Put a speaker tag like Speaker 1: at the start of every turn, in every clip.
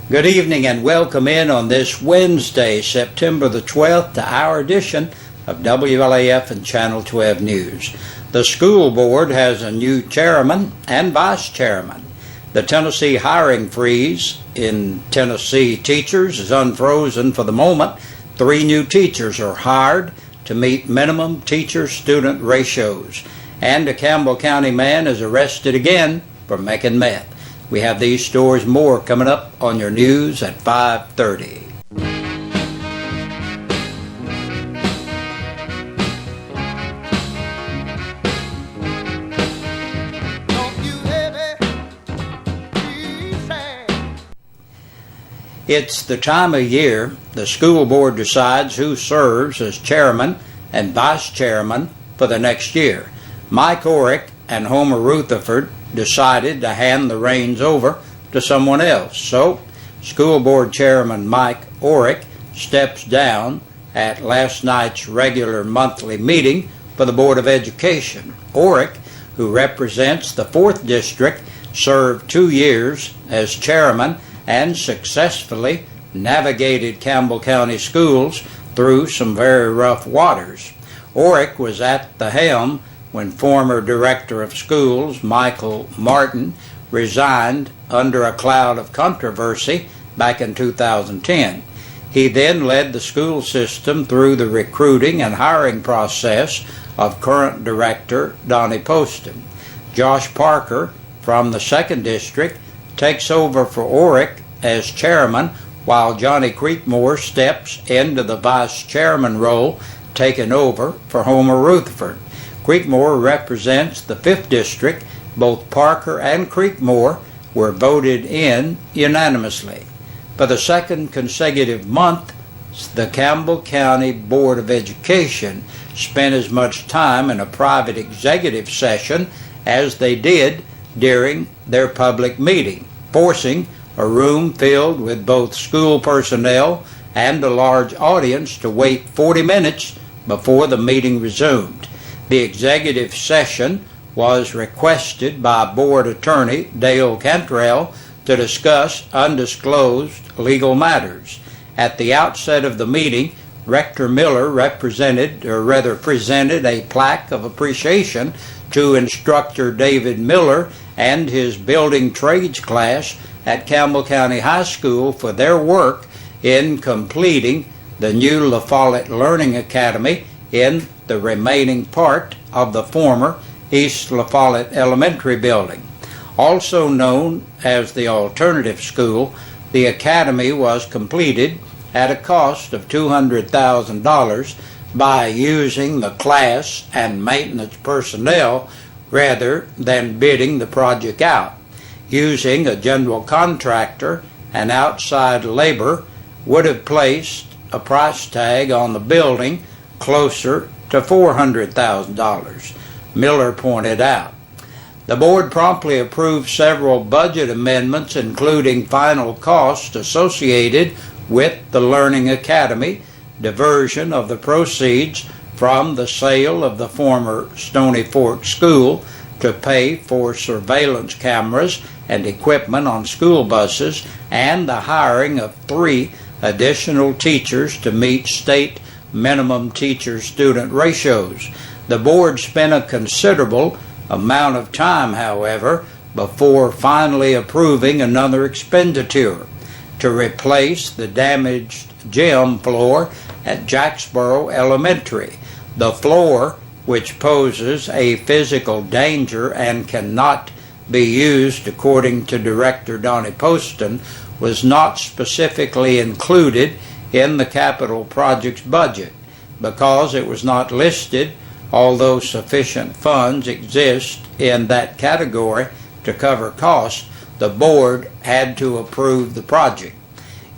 Speaker 1: Good evening and welcome in on this Wednesday, September the 12th, to our edition of WLAF and Channel 12 News. The school board has a new chairman and vice chairman. The Tennessee hiring freeze in Tennessee teachers is unfrozen for the moment. 3 new teachers are hired to meet minimum teacher-student ratios. And a Campbell County man is arrested again for making meth. We have these stories more coming up on your news at 5:30. It's the time of year the school board decides who serves as chairman and vice chairman for the next year. Mike Orrick and Homer Rutherford decided to hand the reins over to someone else. So, school board chairman Mike Orrick steps down at last night's regular monthly meeting for the Board of Education. Orrick, who represents the 4th District, served 2 years as chairman and successfully navigated Campbell County schools through some very rough waters. Orrick was at the helm when former Director of Schools Michael Martin resigned under a cloud of controversy back in 2010. He then led the school system through the recruiting and hiring process of current Director Donnie Poston. Josh Parker from the 2nd District takes over for Orrick as chairman, while Johnny Creekmore steps into the vice chairman role, taking over for Homer Rutherford. Creekmore represents the 5th District. Both Parker and Creekmore were voted in unanimously. For the second consecutive month, the Campbell County Board of Education spent as much time in a private executive session as they did during their public meeting, forcing a room filled with both school personnel and a large audience to wait 40 minutes before the meeting resumed. The executive session was requested by Board Attorney Dale Cantrell to discuss undisclosed legal matters. At the outset of the meeting, Rector Miller presented a plaque of appreciation to instructor David Miller and his building trades class at Campbell County High School for their work in completing the new La Follette Learning Academy in the remaining part of the former East La Follette Elementary building. Also known as the Alternative School, the academy was completed at a cost of $200,000 by using the class and maintenance personnel rather than bidding the project out. Using a general contractor and outside labor would have placed a price tag on the building closer to $400,000, Miller pointed out. The board promptly approved several budget amendments, including final costs associated with the Learning Academy, diversion of the proceeds from the sale of the former Stony Fork School to pay for surveillance cameras and equipment on school buses, and the hiring of 3 additional teachers to meet state minimum teacher-student ratios. The board spent a considerable amount of time, however, before finally approving another expenditure to replace the damaged gym floor at Jacksboro Elementary. The floor, which poses a physical danger and cannot be used according to Director Donnie Poston, was not specifically included in the capital project's budget because it was not listed, although sufficient funds exist in that category to cover costs. The board had to approve the project.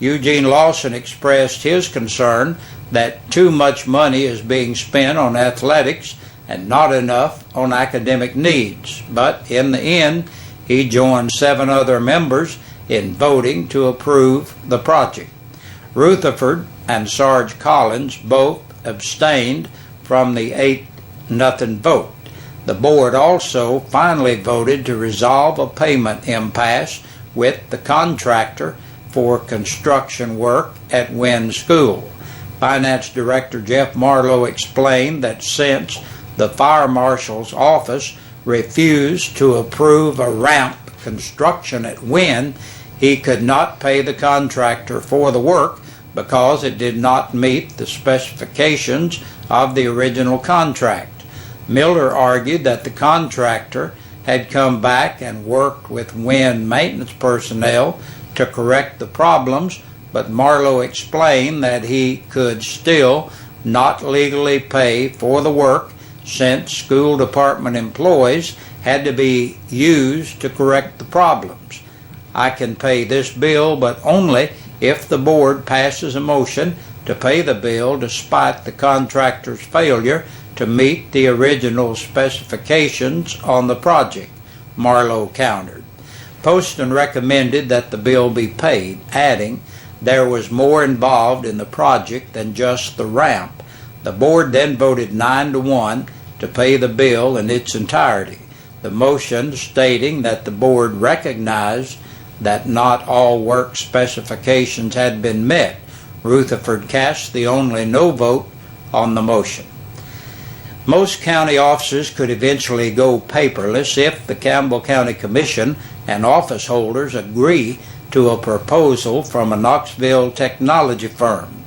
Speaker 1: Eugene Lawson expressed his concern that too much money is being spent on athletics and not enough on academic needs, but in the end he joined 7 other members in voting to approve the project. Rutherford and Sarge Collins both abstained from the 8-0 vote. The board also finally voted to resolve a payment impasse with the contractor for construction work at Wynn School. Finance Director Jeff Marlowe explained that since the Fire Marshal's office refused to approve a ramp construction at Wynn, he could not pay the contractor for the work because it did not meet the specifications of the original contract. Miller argued that the contractor had come back and worked with Wynn maintenance personnel to correct the problems, but Marlowe explained that he could still not legally pay for the work since school department employees had to be used to correct the problems. I can pay this bill, but only if the board passes a motion to pay the bill despite the contractor's failure to meet the original specifications on the project, Marlowe countered. Poston recommended that the bill be paid, adding there was more involved in the project than just the ramp. The board then voted 9-1 to pay the bill in its entirety, the motion stating that the board recognized that not all work specifications had been met. Rutherford cast the only no vote on the motion. Most county offices could eventually go paperless if the Campbell County Commission and office holders agree to a proposal from a Knoxville technology firm.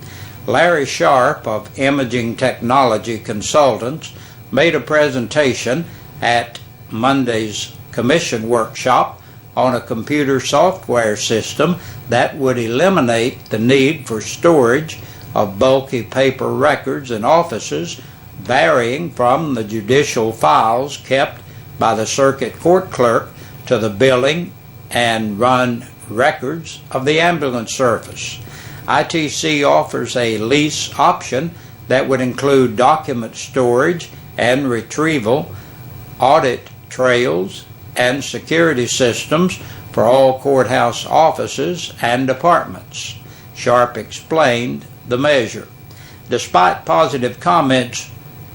Speaker 1: Larry Sharp of Imaging Technology Consultants made a presentation at Monday's commission workshop on a computer software system that would eliminate the need for storage of bulky paper records in offices, varying from the judicial files kept by the circuit court clerk to the billing and run records of the ambulance service. ITC offers a lease option that would include document storage and retrieval, audit trails, and security systems for all courthouse offices and departments. Sharp explained the measure. Despite positive comments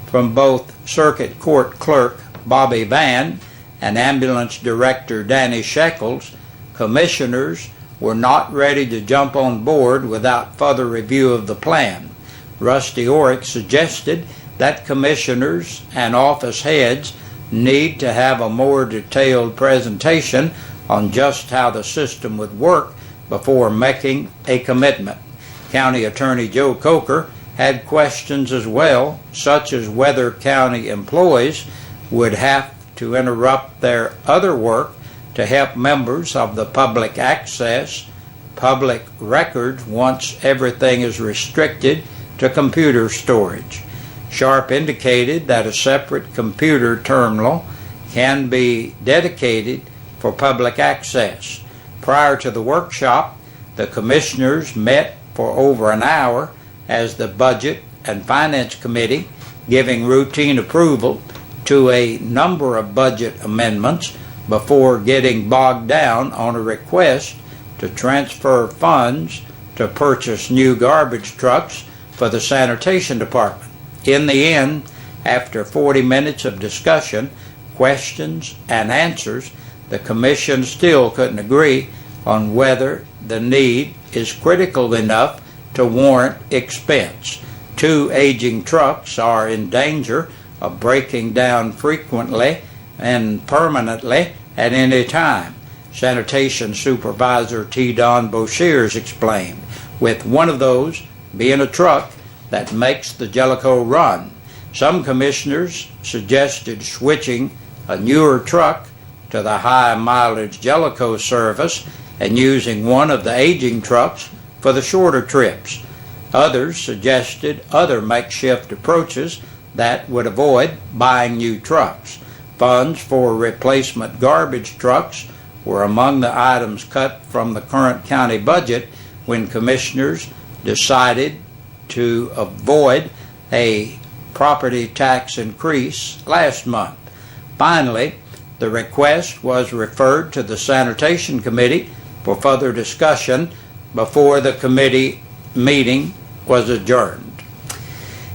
Speaker 1: from both Circuit Court Clerk Bobby Vann and Ambulance Director Danny Shekels, commissioners were not ready to jump on board without further review of the plan. Rusty Orick suggested that commissioners and office heads need to have a more detailed presentation on just how the system would work before making a commitment. County Attorney Joe Coker had questions as well, such as whether county employees would have to interrupt their other work to help members of the public access public records once everything is restricted to computer storage. Sharp indicated that a separate computer terminal can be dedicated for public access. Prior to the workshop, the commissioners met for over an hour as the Budget and Finance Committee, giving routine approval to a number of budget amendments before getting bogged down on a request to transfer funds to purchase new garbage trucks for the sanitation department. In the end, after 40 minutes of discussion, questions, and answers, the Commission still couldn't agree on whether the need is critical enough to warrant expense. 2 aging trucks are in danger of breaking down frequently and permanently at any time, Sanitation Supervisor T. Don Boshears explained, with one of those being a truck that makes the Jellicoe run. Some commissioners suggested switching a newer truck to the high-mileage Jellicoe service and using one of the aging trucks for the shorter trips. Others suggested other makeshift approaches that would avoid buying new trucks. Funds for replacement garbage trucks were among the items cut from the current county budget when commissioners decided to avoid a property tax increase last month. Finally, the request was referred to the Sanitation Committee for further discussion before the committee meeting was adjourned.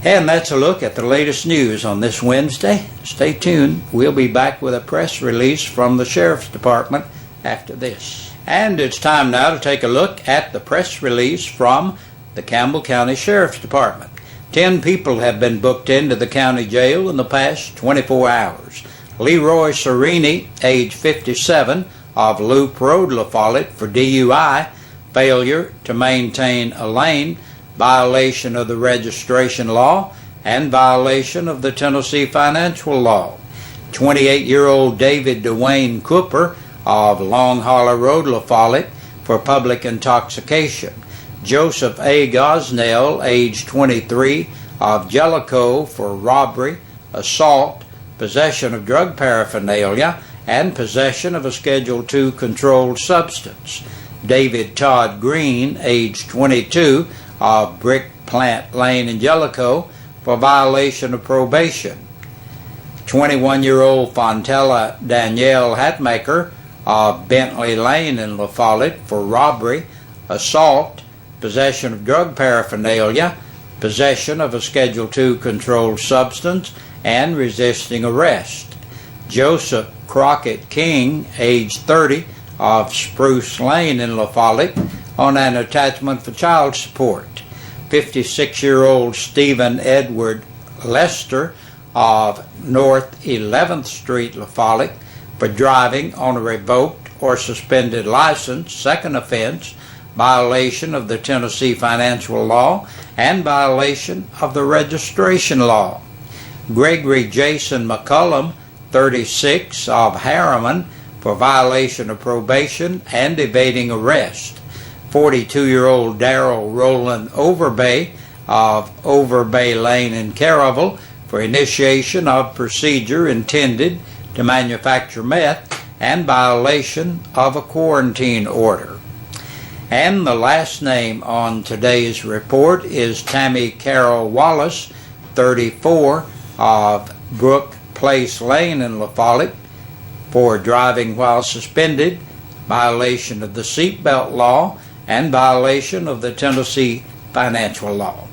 Speaker 1: And that's a look at the latest news on this Wednesday. Stay tuned. We'll be back with a press release from the Sheriff's Department after this. And it's time now to take a look at the press release from the Campbell County Sheriff's Department. 10 people have been booked into the county jail in the past 24 hours. Leroy Serini, age 57, of Loop Road, La Follette, for DUI, failure to maintain a lane, violation of the registration law, and violation of the Tennessee financial law. 28-year-old David Dwayne Cooper of Long Hollow Road, La Follette, for public intoxication. Joseph A. Gosnell, age 23, of Jellicoe, for robbery, assault, possession of drug paraphernalia, and possession of a Schedule II controlled substance. David Todd Green, age 22, of Brick Plant Lane in Jellicoe, for violation of probation. 21-year-old Fontella Danielle Hatmaker of Bentley Lane in La Follette, for robbery, assault, possession of drug paraphernalia, possession of a Schedule II controlled substance, and resisting arrest. Joseph Crockett King, age 30, of Spruce Lane in La Follette, on an attachment for child support. 56-year-old Stephen Edward Lester of North 11th Street, La Follette, for driving on a revoked or suspended license, second offense, violation of the Tennessee financial law, and violation of the registration law. Gregory Jason McCullum, 36, of Harriman, for violation of probation and evading arrest. 42-year-old Darrell Roland Overbay of Overbay Lane in Caravel, for initiation of procedure intended to manufacture meth and violation of a quarantine order. And the last name on today's report is Tammy Carol Wallace, 34, of Brook Place Lane in La Follette, for driving while suspended, violation of the seatbelt law, and violation of the Tennessee financial law.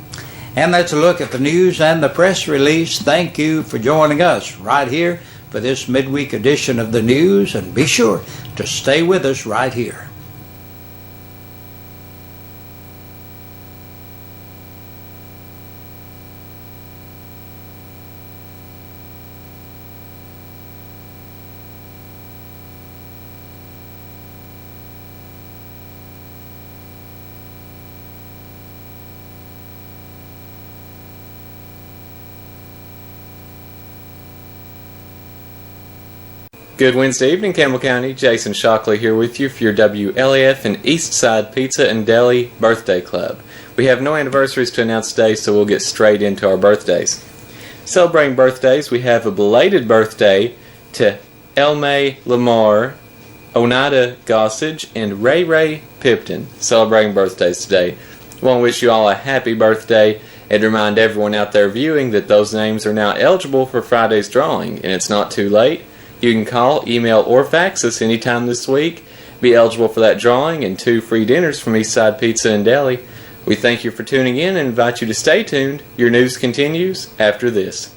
Speaker 1: And that's a look at the news and the press release. Thank you for joining us right here for this midweek edition of the news, and be sure to stay with us right here.
Speaker 2: Good Wednesday evening, Campbell County. Jason Shockley here with you for your WLAF and Eastside Pizza and Deli Birthday Club. We have no anniversaries to announce today, so we'll get straight into our birthdays. Celebrating birthdays, we have a belated birthday to Elmay Lamar, Oneida Gossage, and Ray Ray Pipton, celebrating birthdays today. I want to wish you all a happy birthday and remind everyone out there viewing that those names are now eligible for Friday's drawing, and it's not too late. You can call, email, or fax us anytime this week. Be eligible for that drawing and 2 free dinners from Eastside Pizza and Deli. We thank you for tuning in and invite you to stay tuned. Your news continues after this.